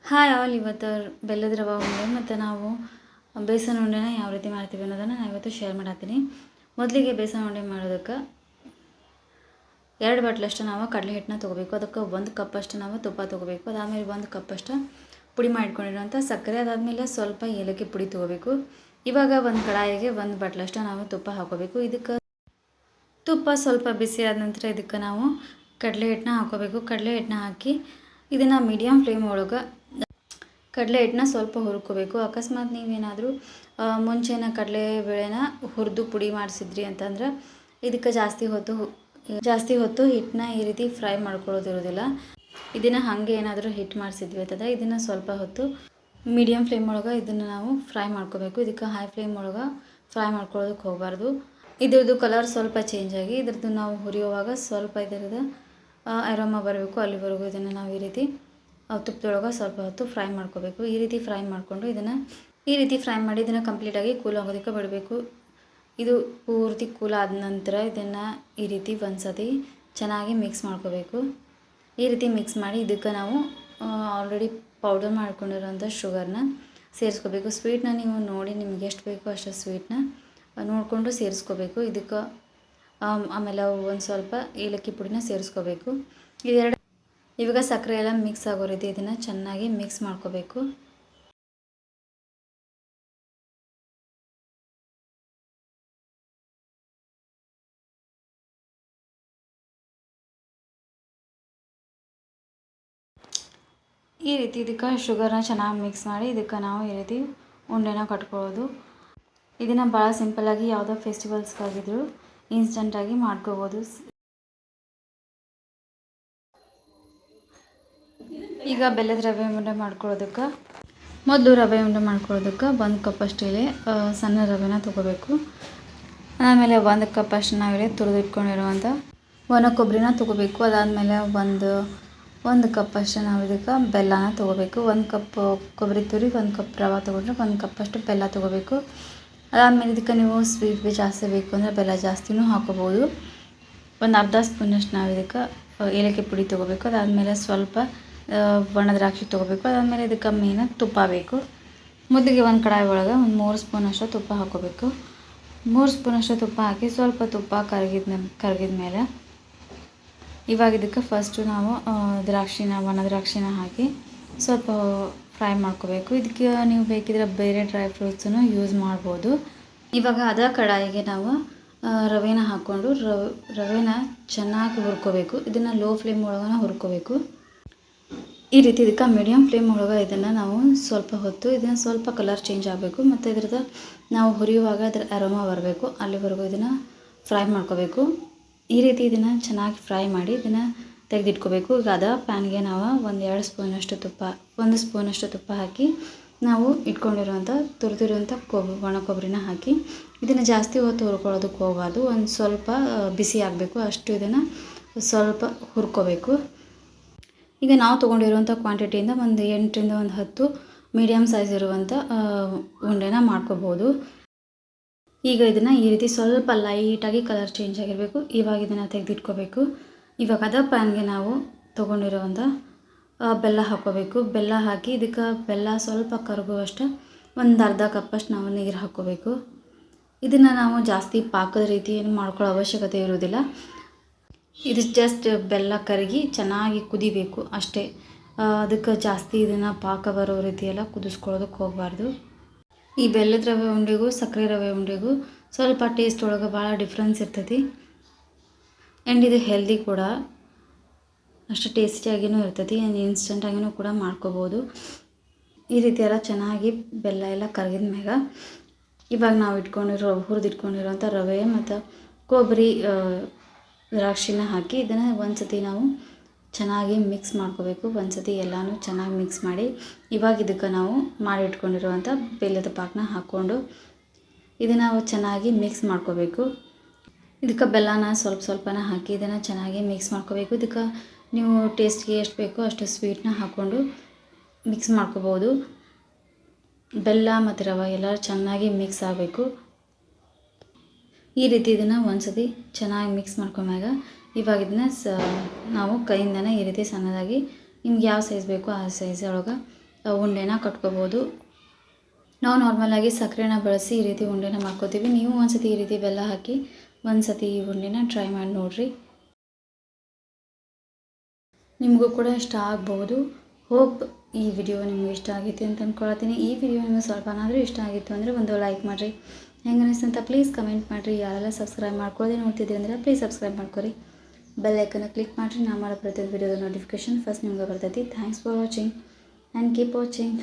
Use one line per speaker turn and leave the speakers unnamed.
Hi all. ಇವತ್ತು ಬೆಲ್ಲದ ರವೆ ಉಂಡೆ ಮತ್ತು ನಾವು ಬೇಸನ್ ಉಂಡೆನ ಯಾವ ರೀತಿ ಮಾಡ್ತೀವಿ ಅನ್ನೋದನ್ನು ನಾನು ಇವತ್ತು ಶೇರ್ ಮಾಡತ್ತೀನಿ. ಮೊದಲಿಗೆ ಬೇಸನ್ ಉಂಡೆ ಮಾಡೋದಕ್ಕೆ 2 ಬಟ್ಲಷ್ಟು ನಾವು ಕಡಲೆ ಹಿಟ್ಟನ್ನ ತೊಗೋಬೇಕು. ಅದಕ್ಕೆ 1 ಕಪ್ಪಷ್ಟು ನಾವು ತುಪ್ಪ ತೊಗೋಬೇಕು. ಅದಾದಮೇಲೆ 1 ಕಪ್ಪಷ್ಟು ಪುಡಿ ಮಾಡಿಟ್ಕೊಂಡಿರೋಂಥ ಸಕ್ಕರೆ, ಅದಾದಮೇಲೆ ಸ್ವಲ್ಪ ಏಲಕ್ಕಿ ಪುಡಿ ತೊಗೋಬೇಕು. ಇವಾಗ ಒಂದು ಕಡಾಯಿಗೆ 1 ಬಟ್ಲಷ್ಟು ನಾವು ತುಪ್ಪ ಹಾಕೋಬೇಕು. ಇದಕ್ಕೆ ತುಪ್ಪ ಸ್ವಲ್ಪ ಬಿಸಿ ಆದ ನಂತರ ಇದಕ್ಕೆ ನಾವು ಕಡಲೆ ಹಿಟ್ಟನ್ನ ಹಾಕೋಬೇಕು. ಕಡಲೆ ಹಿಟ್ಟನ್ನ ಹಾಕಿ ಇದನ್ನು ಮೀಡಿಯಮ್ ಫ್ಲೇಮ್ ಒಳಗೆ ಕಡಲೆ ಹಿಟ್ಟನ್ನ ಸ್ವಲ್ಪ ಹುರ್ಕೋಬೇಕು. ಅಕಸ್ಮಾತ್ ನೀವೇನಾದರೂ ಮುಂಚೆನ ಕಡಲೆಬೇಳೆನ ಹುರಿದು ಪುಡಿ ಮಾಡಿಸಿದ್ರಿ ಅಂತಂದ್ರೆ ಇದಕ್ಕೆ ಜಾಸ್ತಿ ಹೊತ್ತು ಹಿಟ್ಟನ್ನ ಈ ರೀತಿ ಫ್ರೈ ಮಾಡ್ಕೊಳ್ಳೋದಿರೋದಿಲ್ಲ. ಇದನ್ನು ಹಾಗೆ ಏನಾದರೂ ಹಿಟ್ಟು ಮಾಡಿಸಿದ್ವಿ ಅಂತಂದರೆ ಇದನ್ನು ಸ್ವಲ್ಪ ಹೊತ್ತು ಮೀಡಿಯಮ್ ಫ್ಲೇಮ್ ಒಳಗೆ ಇದನ್ನು ನಾವು ಫ್ರೈ ಮಾಡ್ಕೋಬೇಕು. ಇದಕ್ಕೆ ಹೈ ಫ್ಲೇಮ್ ಒಳಗೆ ಫ್ರೈ ಮಾಡ್ಕೊಳ್ಳೋದಕ್ಕೆ ಹೋಗಬಾರ್ದು. ಇದ್ರದ್ದು ಕಲರ್ ಸ್ವಲ್ಪ ಚೇಂಜ್ ಆಗಿ ಇದ್ರದ್ದು ನಾವು ಹುರಿಯುವಾಗ ಸ್ವಲ್ಪ ಇದರದ ಅರೋಮಾ ಬರಬೇಕು. ಅಲ್ಲಿವರೆಗೂ ಇದನ್ನು ನಾವು ಈ ರೀತಿ ತುಪ್ಪದೊಳಗೆ ಸ್ವಲ್ಪ ಹೊತ್ತು ಫ್ರೈ ಮಾಡ್ಕೋಬೇಕು. ಈ ರೀತಿ ಫ್ರೈ ಮಾಡಿಕೊಂಡು ಫ್ರೈ ಮಾಡಿ ಇದನ್ನು ಕಂಪ್ಲೀಟಾಗಿ ಕೂಲ್ ಆಗೋದಕ್ಕೆ ಬಿಡಬೇಕು. ಇದು ಪೂರ್ತಿ ಕೂಲ್ ಆದ ನಂತರ ಇದನ್ನು ಈ ರೀತಿ ಒಂದು ಸತಿ ಚೆನ್ನಾಗಿ ಮಿಕ್ಸ್ ಮಾಡ್ಕೋಬೇಕು. ಈ ರೀತಿ ಮಿಕ್ಸ್ ಮಾಡಿ ಇದಕ್ಕೆ ನಾವು ಆಲ್ರೆಡಿ ಪೌಡರ್ ಮಾಡ್ಕೊಂಡಿರೋಂಥ ಶುಗರ್ನ ಸೇರಿಸ್ಕೋಬೇಕು. ಸ್ವೀಟ್ನ ನೀವು ನೋಡಿ ನಿಮಗೆ ಎಷ್ಟು ಬೇಕೋ ಅಷ್ಟು ಸ್ವೀಟ್ನ ನೋಡಿಕೊಂಡು ಸೇರಿಸ್ಕೋಬೇಕು. ಇದಕ್ಕೆ ಆಮೇಲೆ ಒಂದು ಸ್ವಲ್ಪ ಏಲಕ್ಕಿ ಪುಡಿನ ಸೇರಿಸ್ಕೋಬೇಕು. ಇವಾಗ ಸಕ್ಕರೆ ಎಲ್ಲ ಮಿಕ್ಸ್ ಆಗೋ ರೀತಿ ಇದನ್ನು ಚೆನ್ನಾಗಿ ಮಿಕ್ಸ್ ಮಾಡ್ಕೋಬೇಕು. ಈ ರೀತಿ ಇದಕ್ಕೆ ಶುಗರ್ನ ಚೆನ್ನಾಗಿ ಮಿಕ್ಸ್ ಮಾಡಿ ಇದಕ್ಕೆ ನಾವು ಈ ರೀತಿ ಉಂಡೆನ ಕಟ್ಕೊಳ್ಳೋದು. ಇದನ್ನು ಭಾಳ ಸಿಂಪಲ್ಲಾಗಿ ಯಾವುದೋ ಫೆಸ್ಟಿವಲ್ಸ್ಗಾಗಿದ್ರು ಇನ್ಸ್ಟಂಟಾಗಿ ಮಾಡ್ಕೋಬೋದು. ಈಗ ಬೆಲ್ಲದ ರವೆ ಉಂಡೆ ಮಾಡ್ಕೊಳ್ಳೋದಕ್ಕೆ ಮೊದಲು ರವೆ ಉಂಡೆ ಮಾಡ್ಕೊಳ್ಳೋದಕ್ಕೆ 1 ಕಪ್ಪಷ್ಟು ಇಲ್ಲಿ ಸಣ್ಣ ರವೆನ ತೊಗೋಬೇಕು. ಆಮೇಲೆ 1 ಕಪ್ಪಷ್ಟು ನಾವಿಲ್ಲಿ ತುರಿದು ಇಟ್ಕೊಂಡಿರುವಂಥ ಒಣ ಕೊಬ್ಬರಿನ ತೊಗೋಬೇಕು. ಅದಾದಮೇಲೆ ಒಂದು ಕಪ್ಪಷ್ಟು ನಾವು ಇದಕ್ಕೆ ಬೆಲ್ಲನ ತೊಗೋಬೇಕು. 1 ಕಪ್ ಕೊಬ್ಬರಿ ತುರಿ 1 ಕಪ್ ರವೆ ತೊಗೊಂಡ್ರೆ 1 ಕಪ್ಪಷ್ಟು ಬೆಲ್ಲ ತೊಗೋಬೇಕು. ಅದಾದಮೇಲೆ ಇದಕ್ಕೆ ನೀವು ಸ್ವೀಟ್ ಜಾಸ್ತಿ ಬೇಕು ಅಂದರೆ ಬೆಲ್ಲ ಜಾಸ್ತಿನೂ ಹಾಕೋಬೋದು. ಒಂದು ಅರ್ಧ ಸ್ಪೂನಷ್ಟು ನಾವು ಇದಕ್ಕೆ ಏಲಕ್ಕಿ ಪುಡಿ ತೊಗೋಬೇಕು. ಅದಾದಮೇಲೆ ಸ್ವಲ್ಪ ಒಣ ದ್ರಾಕ್ಷಿ ತೊಗೋಬೇಕು. ಅದಾದಮೇಲೆ ಇದಕ್ಕೆ ಮೇಯ್ನ ತುಪ್ಪ ಬೇಕು. ಮೊದಲಿಗೆ ಒಂದು ಕಡಾಯಿ ಒಳಗೆ ಒಂದು 3 ಸ್ಪೂನಷ್ಟು ತುಪ್ಪ ಹಾಕೋಬೇಕು. 3 ಸ್ಪೂನಷ್ಟು ತುಪ್ಪ ಹಾಕಿ ಸ್ವಲ್ಪ ತುಪ್ಪ ಕರಗಿದ ಮೇಲೆ ಇವಾಗ ಇದಕ್ಕೆ ಫಸ್ಟು ನಾವು ಒಣ ದ್ರಾಕ್ಷಿನ ಹಾಕಿ ಸ್ವಲ್ಪ ಫ್ರೈ ಮಾಡ್ಕೋಬೇಕು. ಇದಕ್ಕೆ ನೀವು ಬೇಕಿದ್ರೆ ಬೇರೆ ಡ್ರೈ ಫ್ರೂಟ್ಸನ್ನು ಯೂಸ್ ಮಾಡ್ಬೋದು. ಇವಾಗ ಅದೇ ಕಡಾಯಿಗೆ ನಾವು ರವೆನ ಹಾಕ್ಕೊಂಡು ರವೆನ ಚೆನ್ನಾಗಿ ಹುರ್ಕೋಬೇಕು. ಇದನ್ನು ಲೋ ಫ್ಲೇಮ್ ಒಳಗೆ ಹುರ್ಕೋಬೇಕು. ಈ ರೀತಿ ಇದಕ್ಕೆ ಮೀಡಿಯಮ್ ಫ್ಲೇಮ್ ಒಳಗೆ ಇದನ್ನು ನಾವು ಸ್ವಲ್ಪ ಹೊತ್ತು ಇದನ್ನು ಸ್ವಲ್ಪ ಕಲರ್ ಚೇಂಜ್ ಆಗಬೇಕು ಮತ್ತು ಇದ್ರದ್ದು ನಾವು ಹುರಿಯುವಾಗ ಅದರ ಅರೋಮಾ ಬರಬೇಕು. ಅಲ್ಲಿವರೆಗೂ ಇದನ್ನು ಫ್ರೈ ಮಾಡ್ಕೋಬೇಕು. ಈ ರೀತಿ ಇದನ್ನು ಚೆನ್ನಾಗಿ ಫ್ರೈ ಮಾಡಿ ಇದನ್ನು ತೆಗೆದಿಟ್ಕೋಬೇಕು. ಈಗ ಅದ ಪ್ಯಾನ್ಗೆ ನಾವು 1 ಸ್ಪೂನಷ್ಟು ತುಪ್ಪ ಹಾಕಿ ನಾವು ಇಟ್ಕೊಂಡಿರುವಂಥ ತುರಿದಿರುವಂಥ ಒಣ ಕೊಬ್ಬರಿನ ಹಾಕಿ ಇದನ್ನು ಜಾಸ್ತಿ ಹೊತ್ತು ಹುರ್ಕೊಳ್ಳೋದಕ್ಕೆ ಹೋಗಬಾರ್ದು. ಒಂದು ಸ್ವಲ್ಪ ಬಿಸಿ ಆಗಬೇಕು, ಅಷ್ಟು ಇದನ್ನು ಸ್ವಲ್ಪ ಹುರ್ಕೋಬೇಕು. ಈಗ ನಾವು ತೊಗೊಂಡಿರುವಂಥ ಕ್ವಾಂಟಿಟಿಯಿಂದ ಒಂದು 8ರಿಂದ 10 ಮೀಡಿಯಮ್ ಸೈಜ್ ಇರುವಂಥ ಉಂಡೆನ ಮಾಡ್ಕೋಬೋದು. ಈಗ ಇದನ್ನು ಈ ರೀತಿ ಸ್ವಲ್ಪ ಲೈಟಾಗಿ ಕಲರ್ ಚೇಂಜ್ ಆಗಿರಬೇಕು. ಇವಾಗ ಇದನ್ನು ತೆಗೆದಿಟ್ಕೋಬೇಕು. ಇವಾಗ ಅದ ಪ್ಯಾನ್ಗೆ ನಾವು ತೊಗೊಂಡಿರುವಂಥ ಬೆಲ್ಲ ಹಾಕ್ಕೋಬೇಕು. ಬೆಲ್ಲ ಹಾಕಿ ಇದಕ್ಕೆ ಬೆಲ್ಲ ಸ್ವಲ್ಪ ಕರಗುವಷ್ಟು ಒಂದು ಅರ್ಧ ಕಪ್ಪಷ್ಟು ನಾವು ನೀರು ಹಾಕ್ಕೋಬೇಕು. ಇದನ್ನು ನಾವು ಜಾಸ್ತಿ ಪಾಕದ ರೀತಿ ಏನು ಮಾಡ್ಕೊಳ್ಳೋ ಅವಶ್ಯಕತೆ ಇರೋದಿಲ್ಲ. ಇದು ಜಸ್ಟ್ ಬೆಲ್ಲ ಕರಗಿ ಚೆನ್ನಾಗಿ ಕುದಿಬೇಕು ಅಷ್ಟೇ. ಅದಕ್ಕೆ ಜಾಸ್ತಿ ಇದನ್ನು ಪಾಕ ಬರೋ ರೀತಿಯೆಲ್ಲ ಕುದಿಸ್ಕೊಳ್ಳೋದಕ್ಕೆ ಹೋಗಬಾರ್ದು. ಈ ಬೆಲ್ಲದ ರವೆ ಉಂಡೆಗೂ ಸಕ್ಕರೆ ರವೆ ಉಂಡೆಗೂ ಸ್ವಲ್ಪ ಟೇಸ್ಟ್ ಒಳಗೆ ಭಾಳ ಡಿಫ್ರೆನ್ಸ್ ಇರ್ತೈತಿ. ಆ್ಯಂಡ್ ಇದು ಹೆಲ್ದಿ ಕೂಡ, ಅಷ್ಟು ಟೇಸ್ಟಿಯಾಗಿಯೂ ಇರ್ತೈತಿ. ಆ್ಯಂಡ್ ಇನ್ಸ್ಟೆಂಟಾಗಿಯೂ ಕೂಡ ಮಾಡ್ಕೋಬೋದು. ಈ ರೀತಿ ಎಲ್ಲ ಚೆನ್ನಾಗಿ ಬೆಲ್ಲ ಎಲ್ಲ ಕರಗಿದ ಮ್ಯಾಗ ಇವಾಗ ನಾವು ಹುರಿದಿಟ್ಕೊಂಡಿರೋಂಥ ರವೆ ಮತ್ತು ಕೊಬ್ಬರಿ ದ್ರಾಕ್ಷಿನ ಹಾಕಿ ಇದನ್ನು ಒಂದು ಸತಿ ನಾವು ಚೆನ್ನಾಗಿ ಮಿಕ್ಸ್ ಮಾಡ್ಕೋಬೇಕು. ಒಂದು ಸತಿ ಎಲ್ಲನೂ ಚೆನ್ನಾಗಿ ಮಿಕ್ಸ್ ಮಾಡಿ ಇವಾಗ ಇದಕ್ಕೆ ನಾವು ಮಾಡಿಟ್ಕೊಂಡಿರುವಂಥ ಬೆಲ್ಲದ ಪಾಕನ ಹಾಕ್ಕೊಂಡು ಇದನ್ನು ನಾವು ಚೆನ್ನಾಗಿ ಮಿಕ್ಸ್ ಮಾಡ್ಕೋಬೇಕು. ಇದಕ್ಕೆ ಬೆಲ್ಲನ ಸ್ವಲ್ಪನ ಹಾಕಿ ಇದನ್ನು ಚೆನ್ನಾಗಿ ಮಿಕ್ಸ್ ಮಾಡ್ಕೋಬೇಕು. ಇದಕ್ಕೆ ನೀವು ಟೇಸ್ಟ್ಗೆ ಎಷ್ಟು ಬೇಕೋ ಅಷ್ಟು ಸ್ವೀಟ್ನ ಹಾಕ್ಕೊಂಡು ಮಿಕ್ಸ್ ಮಾಡ್ಕೋಬೋದು. ಬೆಲ್ಲ ಮತ್ತು ರವೆ ಎಲ್ಲ ಚೆನ್ನಾಗಿ ಮಿಕ್ಸ್ ಆಗಬೇಕು. ಈ ರೀತಿ ಇದನ್ನು ಒಂದು ಸತಿ ಚೆನ್ನಾಗಿ ಮಿಕ್ಸ್ ಮಾಡ್ಕೊಂಡಾಗ ಇವಾಗ ಇದನ್ನ ನಾವು ಕೈಯಿಂದನೇ ಈ ರೀತಿ ಸಣ್ಣದಾಗಿ ನಿಮ್ಗೆ ಯಾವ ಸೈಜ್ ಬೇಕೋ ಆ ಸೈಜ್ ಒಳಗೆ ಉಂಡೆನ ಕಟ್ಕೋಬೋದು. ನಾವು ನಾರ್ಮಲಾಗಿ ಸಕ್ಕರೆನ ಬಳಸಿ ಈ ರೀತಿ ಉಂಡೆನ ಮಾಡ್ಕೋತೀವಿ. ನೀವು ಒಂದ್ಸತಿ ಈ ರೀತಿ ಬೆಲ್ಲ ಹಾಕಿ ಒಂದ್ಸತಿ ಈ ಉಂಡೆನ ಟ್ರೈ ಮಾಡಿ ನೋಡಿರಿ. ನಿಮಗೂ ಕೂಡ ಇಷ್ಟ ಆಗ್ಬೋದು. ಹೋಪ್ ಈ ವಿಡಿಯೋ ನಿಮ್ಗೆ ಇಷ್ಟ ಆಗೈತಿ ಅಂತ ಅಂದ್ಕೊಳ್ತೀನಿ. ಈ ವಿಡಿಯೋ ನಿಮಗೆ ಸ್ವಲ್ಪನಾದರೂ ಇಷ್ಟ ಆಗಿತ್ತು ಅಂದರೆ ಒಂದು ಲೈಕ್ ಮಾಡಿರಿ. ಹೆಂಗೆ ಅನಿಸ್ತು ಅಂತ ಪ್ಲೀಸ್ ಕಮೆಂಟ್ ಮಾಡಿರಿ. ಯಾರೆಲ್ಲ ಸಬ್ಸ್ಕ್ರೈಬ್ ಮಾಡ್ಕೊಳ್ಳೋದೇ ನೋಡ್ತಿದ್ದೀರಿ ಅಂದರೆ ಪ್ಲೀಸ್ ಸಬ್ಸ್ಕ್ರೈಬ್ ಮಾಡ್ಕೊರಿ. ಬೆಲ್ ಐಕನ್ನ ಕ್ಲಿಕ್ ಮಾಡಿರಿ. ನಾನು ಮಾಡೋ ಪ್ರತಿಯೊಂದು ವಿಡಿಯೋದ ನೋಟಿಫಿಕೇಷನ್ ಫಸ್ಟ್ ನಿಮ್ಗೆ ಬರ್ತೈತಿ. Thanks for watching and keep watching.